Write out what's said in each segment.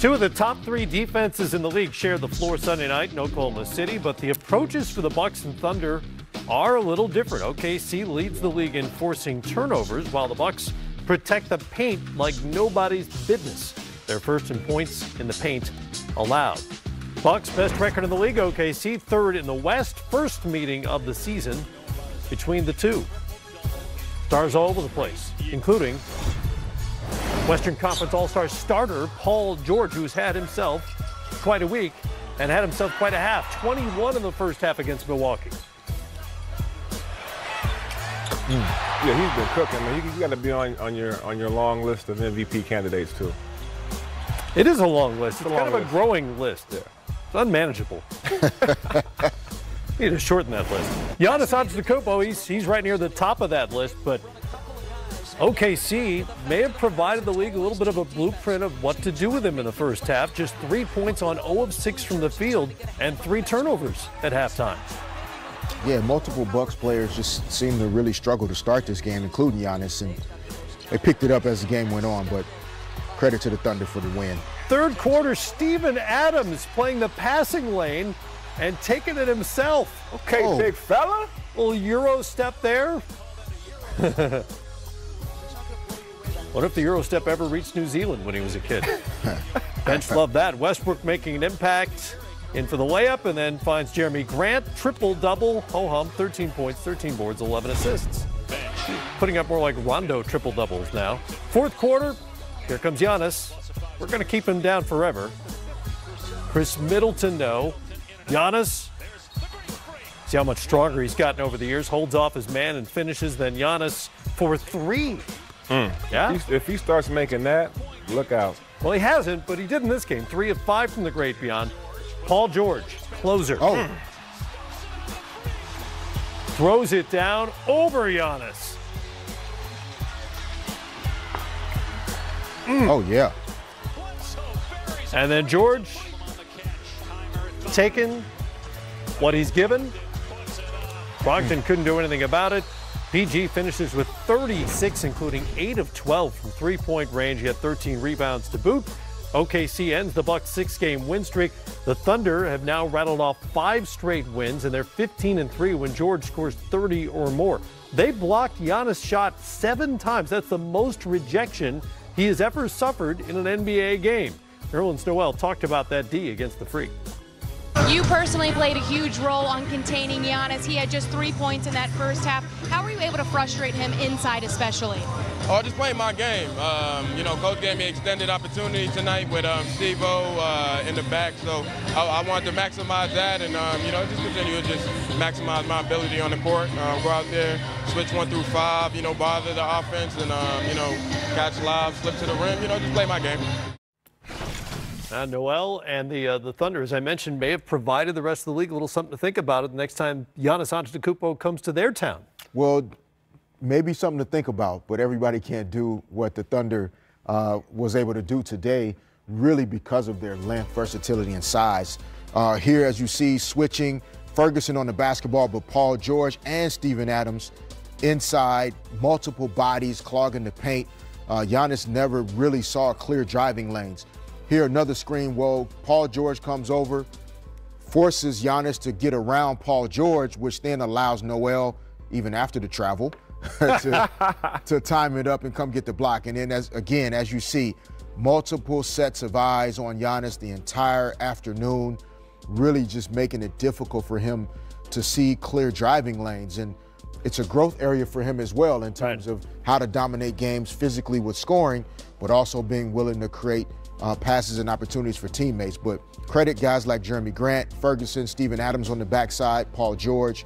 Two of the top three defenses in the league shared the floor Sunday night in Oklahoma City, but the approaches for the Bucks and Thunder are a little different. OKC leads the league in forcing turnovers, while the Bucks protect the paint like nobody's business. They're first in points in the paint allowed. Bucks best record in the league, OKC third in the West. First meeting of the season between the two. Stars all over the place, including Western Conference All-Star starter Paul George, who's had himself quite a week and had himself quite a half. 21 in the first half against Milwaukee. Yeah, he's been cooking. I mean, you got to be on your long list of MVP candidates too. It is a long list. It's kind of a list. growing list. Yeah. It's unmanageable. Need to shorten that list. Giannis Antetokounmpo, he's right near the top of that list, but OKC may have provided the league a little bit of a blueprint of what to do with him in the first half. Just 3 points on 0 of 6 from the field and 3 turnovers at halftime. Yeah, multiple Bucks players just seemed to really struggle to start this game, including Giannis, and they picked it up as the game went on, but credit to the Thunder for the win. Third quarter, Steven Adams playing the passing lane and taking it himself. Okay, big fella. Little Euro step there. What if the Euro step ever reached New Zealand when he was a kid? Bench loved that. Westbrook making an impact. In for the layup, and then finds Jeremy Grant. Triple-double, ho-hum, 13 points, 13 boards, 11 assists. Putting up more like Rondo triple-doubles now. Fourth quarter, here comes Giannis. We're going to keep him down forever. Chris Middleton, no. Giannis, see how much stronger he's gotten over the years. Holds off his man and finishes. Then Giannis for 3. Yeah? If he starts making that, look out. Well, he hasn't, but he did in this game. 3 of 5 from the great beyond. Paul George, closer. Throws it down over Giannis. Oh, yeah. And then George taking what he's given. Brogdon couldn't do anything about it. PG finishes with 36, including 8 of 12 from three-point range. He had 13 rebounds to boot. OKC ends the Bucks' 6-game win streak. The Thunder have now rattled off 5 straight wins, and they're 15-3 when George scores 30 or more. They blocked Giannis' shot 7 times. That's the most rejection he has ever suffered in an NBA game. Nerlens Noel talked about that D against the Freak. You personally played a huge role on containing Giannis. He had just 3 points in that first half. How were you able to frustrate him inside especially? Oh, just playing my game. Coach gave me extended opportunity tonight with Steve-O in the back, so I wanted to maximize that and, just continue to just maximize my ability on the court. Go out there, switch 1 through 5, bother the offense and, catch lobs, slip to the rim, just play my game. Noel and the Thunder, as I mentioned, may have provided the rest of the league a little something to think about it the next time Giannis Antetokounmpo comes to their town. Well, maybe something to think about, but everybody can't do what the Thunder was able to do today, really because of their length, versatility, and size. Here, as you see, switching, Ferguson on the basketball, but Paul George and Steven Adams inside, multiple bodies clogging the paint. Giannis never really saw clear driving lanes. Here, another screen, well, Paul George comes over, forces Giannis to get around Paul George, which then allows Noel, even after the travel, to time it up and come get the block. And then, as you see, multiple sets of eyes on Giannis the entire afternoon, really just making it difficult for him to see clear driving lanes. And it's a growth area for him as well in terms of how to dominate games physically with scoring, but also being willing to create passes and opportunities for teammates. But credit guys like Jeremy Grant, Ferguson, Steven Adams on the backside, Paul George.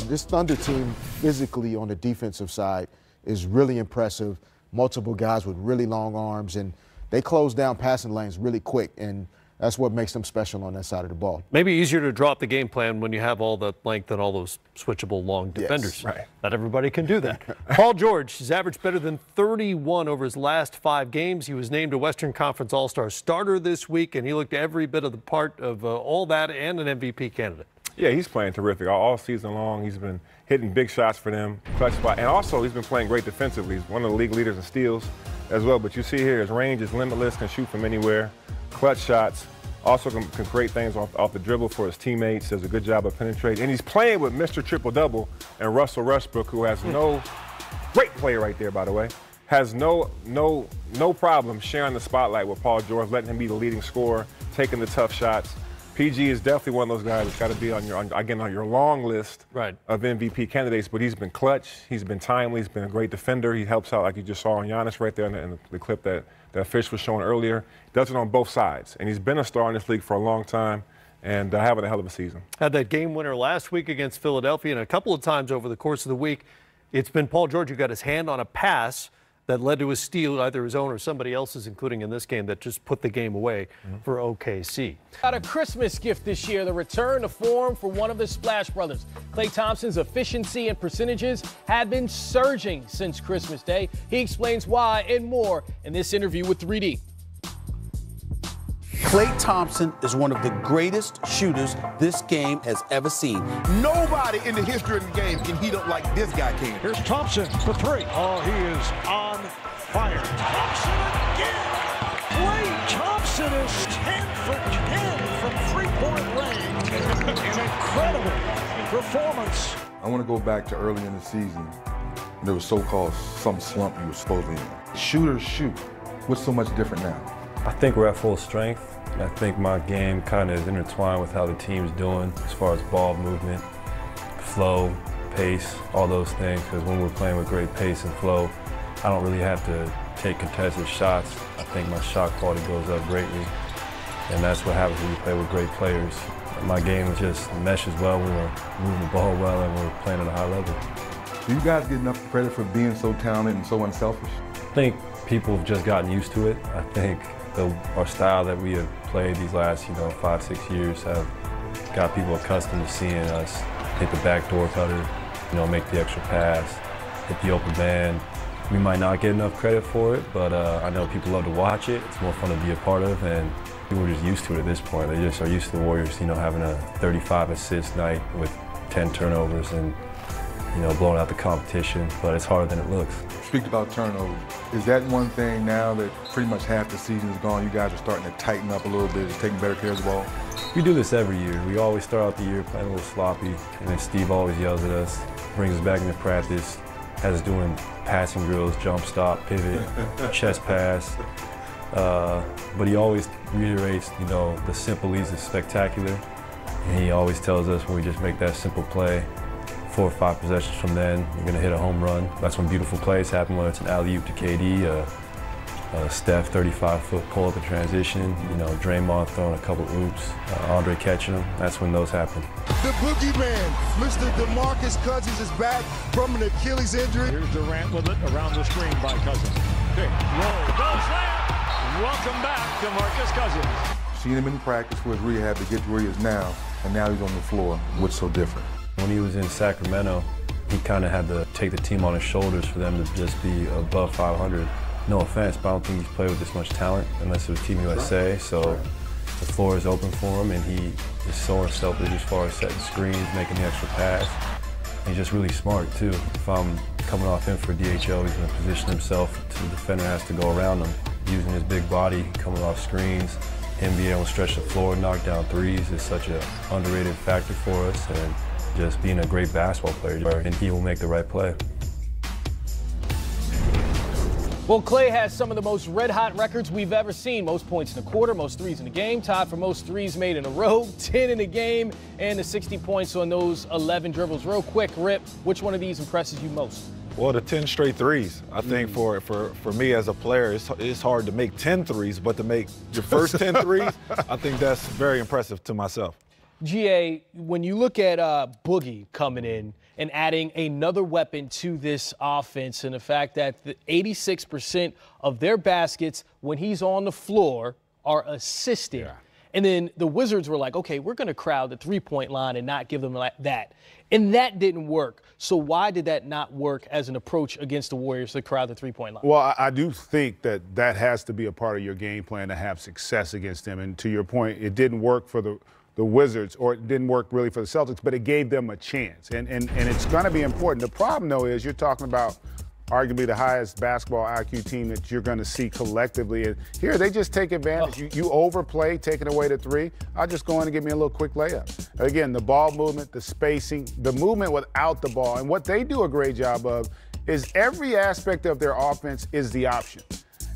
This Thunder team physically on the defensive side is really impressive. Multiple guys with really long arms, and they close down passing lanes really quick, and that's what makes them special on that side of the ball. Maybe easier to draw up the game plan when you have all the length and all those switchable long defenders. Yes, right. Not everybody can do that. Paul George has averaged better than 31 over his last 5 games. He was named a Western Conference All-Star starter this week, and he looked every bit of the part of all that and an MVP candidate. Yeah, he's playing terrific all season long. He's been hitting big shots for them, clutch spot, and also he's been playing great defensively. He's one of the league leaders in steals as well. But you see here, his range is limitless, can shoot from anywhere. clutch shots. Also can create things off the dribble for his teammates. Does a good job of penetrating. And he's playing with Mr. Triple-Double and Russell Westbrook, who has great player right there, by the way, has no problem sharing the spotlight with Paul George, letting him be the leading scorer, taking the tough shots. PG is definitely one of those guys that's got to be on your long list of MVP candidates, but he's been clutch, he's been timely, he's been a great defender. He helps out, like you just saw on Giannis right there in the clip that Fish was showing earlier. He does it on both sides, and he's been a star in this league for a long time and having a hell of a season. Had that game winner last week against Philadelphia, and a couple of times over the course of the week, it's been Paul George who got his hand on a pass that led to a steal, either his own or somebody else's, including in this game, that just put the game away for OKC. Got a Christmas gift this year, the return to form for one of the Splash Brothers. Klay Thompson's efficiency and percentages have been surging since Christmas Day. He explains why and more in this interview with 3D. Klay Thompson is one of the greatest shooters this game has ever seen. Nobody in the history of the game can heat up like this guy can. Here's Thompson for three. Oh, he is on fire. Thompson again. Klay Thompson is 10 for 10 from three-point range. An incredible performance. I want to go back to early in the season. There was so-called some slump you were supposedly in. Shooters shoot. What's so much different now? I think we're at full strength. I think my game kind of is intertwined with how the team's doing as far as ball movement, flow, pace, all those things. Because when we're playing with great pace and flow, I don't really have to take contested shots. I think my shot quality goes up greatly. And that's what happens when you play with great players. My game just meshes well when we're moving the ball well and we're playing at a high level. Do you guys get enough credit for being so talented and so unselfish? I think people have just gotten used to it. I think our style that we have played these last, 5-6 years have got people accustomed to seeing us hit the backdoor cutter, make the extra pass, hit the open man. We might not get enough credit for it, but I know people love to watch it. It's more fun to be a part of, and people are just used to it at this point. They just are used to the Warriors, having a 35 assist night with 10 turnovers and, blowing out the competition, but it's harder than it looks. Speak about turnovers. Is that one thing now that pretty much half the season is gone, you guys are starting to tighten up a little bit, just taking better care of the ball? We do this every year. We always start out the year playing a little sloppy, and then Steve always yells at us, brings us back into practice, has us doing passing drills, jump stop, pivot, chest pass. But he always reiterates, the simple leads the spectacular. And he always tells us when we just make that simple play, 4 or 5 possessions from then, you're going to hit a home run. That's when beautiful plays happen, whether it's an alley-oop to KD, Steph 35-foot pull-up in transition, Draymond throwing a couple oops, Andre catching them. That's when those happen. The boogeyman, Mr. DeMarcus Cousins, is back from an Achilles injury. Here's Durant with it around the screen by Cousins. Big roll, goes there. Welcome back to Marcus Cousins. Seen him in practice with rehab to get to where he is now, and now he's on the floor. What's so different? When he was in Sacramento, he kind of had to take the team on his shoulders for them to just be above 500. No offense, but I don't think he's played with this much talent unless it was Team USA. So the floor is open for him, and he is so unselfish as far as setting screens, making the extra pass. He's just really smart, too. If I'm coming off him for DHO, he's going to position himself so the defender has to go around him. Using his big body, coming off screens, him being able to stretch the floor, knock down threes is such an underrated factor for us. And just being a great basketball player, and he will make the right play. Well, Klay has some of the most red-hot records we've ever seen. Most points in a quarter, most threes in a game, tied for most threes made in a row, 10 in a game, and the 60 points on those 11 dribbles. Real quick, Rip, which one of these impresses you most? Well, the 10 straight threes. I think for me as a player, it's hard to make 10 threes, but to make your first 10 threes, I think that's very impressive to myself. GA, when you look at Boogie coming in and adding another weapon to this offense, and the fact that 86% of their baskets when he's on the floor are assisted. Yeah. And then the Wizards were like, okay, we're going to crowd the three-point line and not give them that. And that didn't work. So why did that not work as an approach against the Warriors to crowd the three-point line? Well, I do think that has to be a part of your game plan to have success against them. And to your point, it didn't work for the Wizards, or it didn't work really for the Celtics, but it gave them a chance. And it's going to be important. The problem, though, is you're talking about arguably the highest basketball IQ team that you're going to see collectively. And here, they just take advantage. You overplay, taking away the three. I'll just go in and give me a little quick layup. Again, the ball movement, the spacing, the movement without the ball. And what they do a great job of is every aspect of their offense is the option.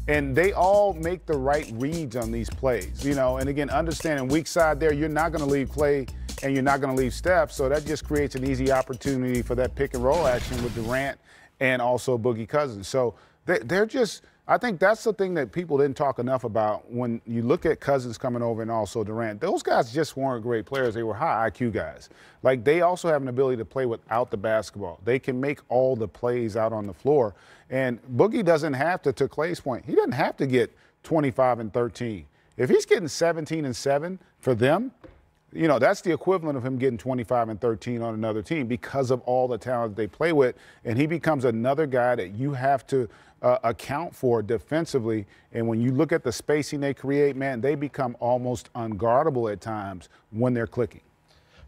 And they all make the right reads on these plays, you know. And again, understanding weak side there, you're not going to leave Klay and you're not going to leave Steph. So that just creates an easy opportunity for that pick and roll action with Durant and also Boogie Cousins. So they're just, I think that's the thing that people didn't talk enough about when you look at Cousins coming over and also Durant. Those guys just weren't great players. They were high IQ guys. Like, they also have an ability to play without the basketball. They can make all the plays out on the floor. And Boogie doesn't have to Klay's point, he doesn't have to get 25 and 13. If he's getting 17 and 7 for them, you know, that's the equivalent of him getting 25 and 13 on another team because of all the talent they play with. And he becomes another guy that you have to account for defensively. And when you look at the spacing they create, man, they become almost unguardable at times when they're clicking.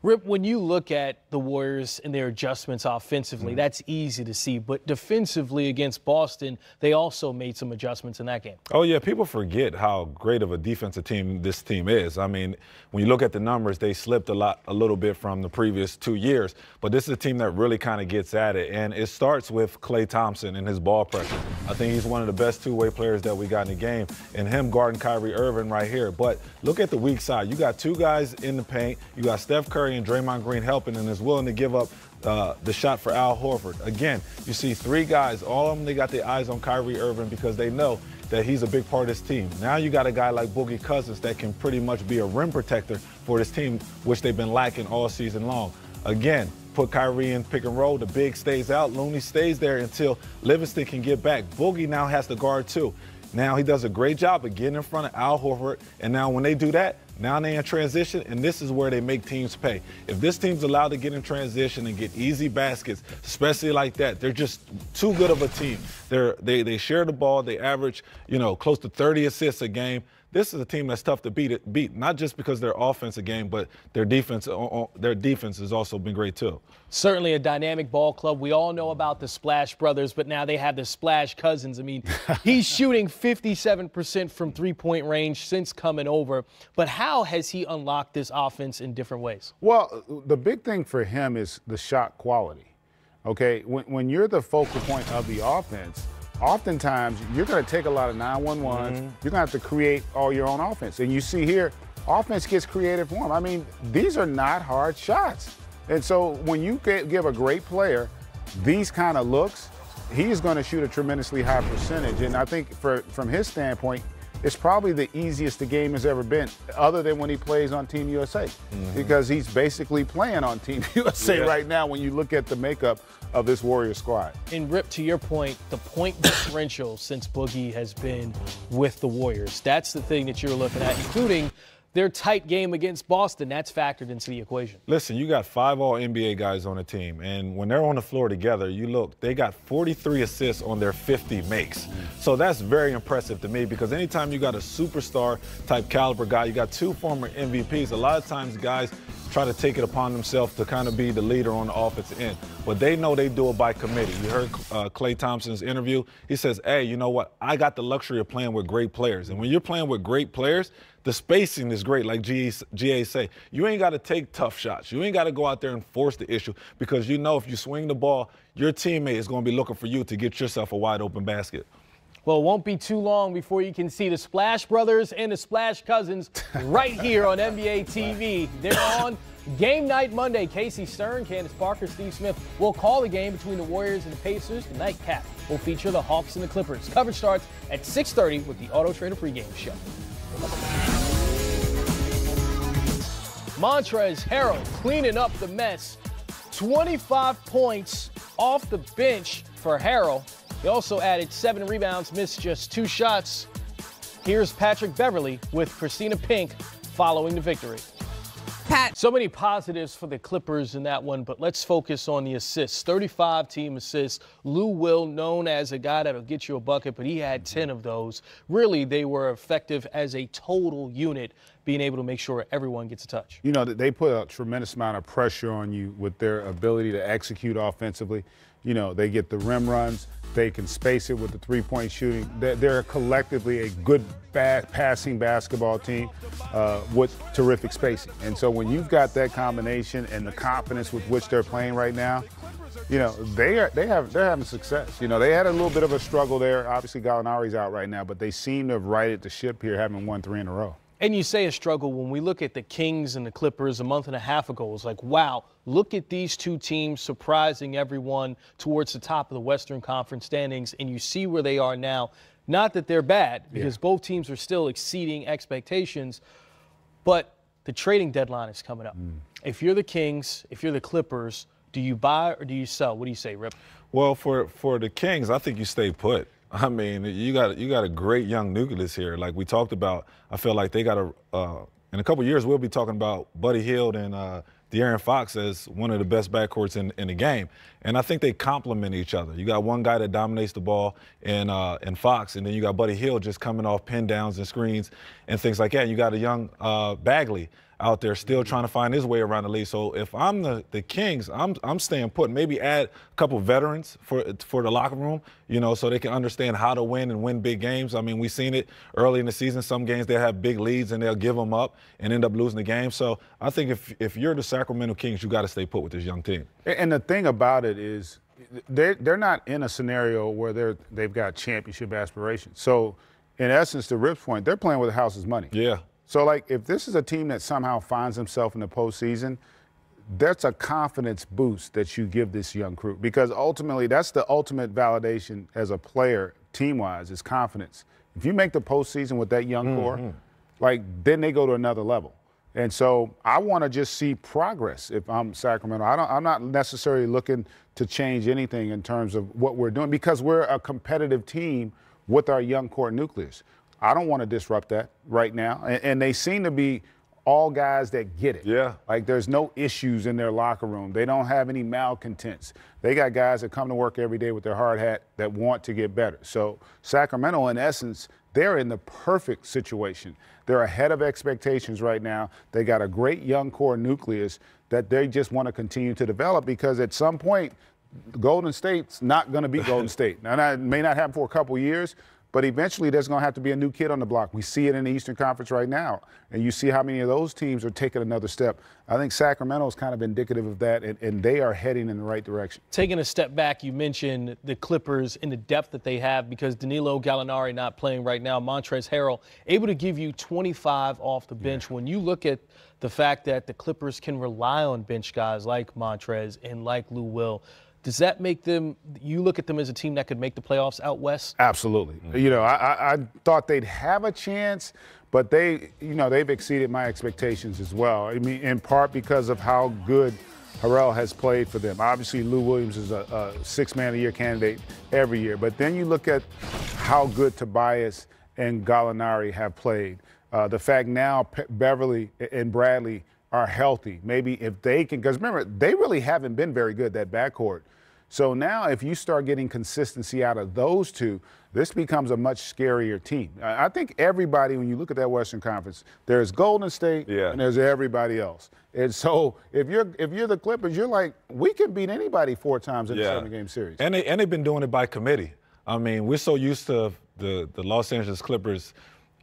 Rip, when you look at the Warriors and their adjustments offensively, that's easy to see. But defensively against Boston, they also made some adjustments in that game. Oh, yeah, people forget how great of a defensive team this team is. I mean, when you look at the numbers, they slipped a little bit from the previous 2 years. But this is a team that really kind of gets at it. And it starts with Klay Thompson and his ball pressure. I think he's one of the best two-way players that we got in the game. And him guarding Kyrie Irving right here. But look at the weak side. You got two guys in the paint. You got Steph Curry and Draymond Green helping, and is willing to give up the shot for Al Horford. Again, you see three guys, all of them, they got their eyes on Kyrie Irving because they know that he's a big part of this team. Now you got a guy like Boogie Cousins that can pretty much be a rim protector for this team, which they've been lacking all season long. Again, put Kyrie in pick and roll, the big stays out, Looney stays there until Livingston can get back. Boogie now has to guard too. Now he does a great job of getting in front of Al Horford, and now when they do that, now they're in transition, and this is where they make teams pay. If this team's allowed to get in transition and get easy baskets, especially like that, they're just too good of a team. They share the ball. They average, you know, close to 30 assists a game. This is a team that's tough to beat, not just because their offensive game, but their defense has also been great too. Certainly a dynamic ball club. We all know about the Splash Brothers, but now they have the Splash Cousins. I mean, he's shooting 57% from three-point range since coming over. But how has he unlocked this offense in different ways? Well, the big thing for him is the shot quality. Okay, when you're the focal point of the offense, oftentimes you're going to take a lot of 9-1-1s. You're going to have to create all your own offense. And you see here, offense gets creative for him. I mean, these are not hard shots. And so when you give a great player these kind of looks, he's going to shoot a tremendously high percentage. And I think from his standpoint, it's probably the easiest the game has ever been, other than when he plays on Team USA, because he's basically playing on Team USA right now when you look at the makeup of this Warrior squad. And Rip, to your point, the point differential since Boogie has been with the Warriors, that's the thing that you're looking at, including their tight game against Boston. That's factored into the equation. Listen, you got 5 All-NBA guys on the team, and when they're on the floor together, you look, they got 43 assists on their 50 makes. So that's very impressive to me, because anytime you got a superstar type caliber guy, you got 2 former MVPs, a lot of times guys try to take it upon themselves to kind of be the leader on the offensive end. But they know they do it by committee. You heard Klay Thompson's interview. He says, hey, you know what? I got the luxury of playing with great players. And when you're playing with great players, the spacing is great, like GA say. You ain't got to take tough shots. You ain't got to go out there and force the issue, because you know if you swing the ball, your teammate is going to be looking for you to get yourself a wide open basket. Well, it won't be too long before you can see the Splash Brothers and the Splash Cousins right here on NBA TV. They're on Game Night Monday. Casey Stern, Candace Parker, Steve Smith will call the game between the Warriors and the Pacers. The nightcap will feature the Hawks and the Clippers. Coverage starts at 6:30 with the Auto Trader pregame show. Montrezl Harrell cleaning up the mess. 25 points off the bench for Harrell. He also added 7 rebounds, missed just 2 shots. Here's Patrick Beverley with Christina Pink following the victory. Pat. So many positives for the Clippers in that one, but let's focus on the assists. 35 team assists. Lou Will, known as a guy that'll get you a bucket, but he had 10 of those. Really, they were effective as a total unit, being able to make sure everyone gets a touch. You know, they put a tremendous amount of pressure on you with their ability to execute offensively. You know, they get the rim runs. They can space it with the three-point shooting. They're collectively a good passing basketball team with terrific spacing. And so when you've got that combination and the confidence with which they're playing right now, you know, they're having success. You know, they had a little bit of a struggle there. Obviously, Gallinari's out right now, but they seem to have righted the ship here, having won 3 in a row. And you say a struggle. When we look at the Kings and the Clippers a month and a half ago, it's like, wow, look at these two teams surprising everyone towards the top of the Western Conference standings, and you see where they are now. Not that they're bad, because both teams are still exceeding expectations, but the trading deadline is coming up. If you're the Kings, if you're the Clippers, do you buy or do you sell? What do you say, Rip? Well, for the Kings, I think you stay put. I mean, you got a great young nucleus here. Like we talked about, I feel like they got in a couple of years, we'll be talking about Buddy Hield and De'Aaron Fox as one of the best backcourts in the game. And I think they complement each other. You got one guy that dominates the ball in Fox, and then you got Buddy Hield just coming off pin downs and screens and things like that. And you got a young Bagley out there still trying to find his way around the league. So if I'm the Kings, I'm staying put. Maybe add a couple veterans for the locker room, you know, so they can understand how to win and win big games. I mean, we've seen it early in the season. Some games they'll have big leads and they'll give them up and end up losing the game. So I think if you're the Sacramento Kings, you got to stay put with this young team. And the thing about it is they're not in a scenario where they've got championship aspirations. So in essence, to Rip's point, they're playing with the house's money. Yeah. So, like, if this is a team that somehow finds himself in the postseason, that's a confidence boost that you give this young crew, because ultimately that's the ultimate validation as a player, team-wise, is confidence. If you make the postseason with that young core, like, then they go to another level. And so I want to just see progress if I'm Sacramento. I'm not necessarily looking to change anything in terms of what we're doing, because we're a competitive team with our young core nucleus. I don't want to disrupt that right now. And they seem to be all guys that get it. Yeah. Like, there's no issues in their locker room. They don't have any malcontents. They got guys that come to work every day with their hard hat that want to get better. So Sacramento, in essence, they're in the perfect situation. They're ahead of expectations right now. They got a great young core nucleus that they just want to continue to develop, because at some point, Golden State's not going to be Golden State. Now, that may not happen for a couple years, but eventually there's going to have to be a new kid on the block. We see it in the Eastern Conference right now, and you see how many of those teams are taking another step. I think Sacramento is kind of indicative of that, and they are heading in the right direction. Taking a step back, you mentioned the Clippers and the depth that they have, because Danilo Gallinari not playing right now, Montrezl Harrell able to give you 25 off the bench. When you look at the fact that the Clippers can rely on bench guys like Montrezl and like Lou Will, does that make them, you look at them as a team that could make the playoffs out west? Absolutely. You know, I thought they'd have a chance, but they've exceeded my expectations as well. I mean, in part because of how good Harrell has played for them. Obviously, Lou Williams is a six-man-of-the-year candidate every year. But then you look at how good Tobias and Gallinari have played. The fact now Beverly and Bradley are healthy. Maybe if they can, because remember, they really haven't been very good, that backcourt. So now if you start getting consistency out of those two, this becomes a much scarier team. I think everybody, when you look at that Western Conference, there's Golden State and there's everybody else. And so if you're the Clippers, you're like, we can beat anybody 4 times in a 7-game series. And they've been doing it by committee. I mean, we're so used to the Los Angeles Clippers,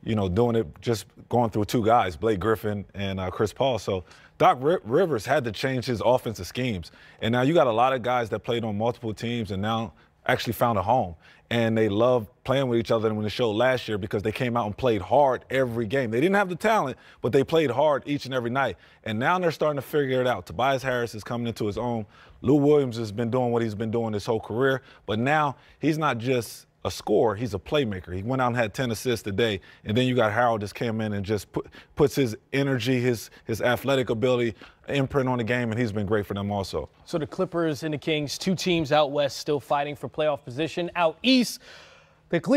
you know, doing it just going through 2 guys, Blake Griffin and Chris Paul. So Doc Rivers had to change his offensive schemes. And now you got a lot of guys that played on multiple teams and now actually found a home. And they love playing with each other. And when it showed last year, because they came out and played hard every game. They didn't have the talent, but they played hard each and every night. And now they're starting to figure it out. Tobias Harris is coming into his own. Lou Williams has been doing what he's been doing his whole career. But now he's not just a scorer, he's a playmaker. He went out and had 10 assists today. And then you got Harold just came in and just puts his energy, his athletic ability, imprint on the game, and he's been great for them also. So the Clippers and the Kings, 2 teams out west still fighting for playoff position. Out east, the Cleveland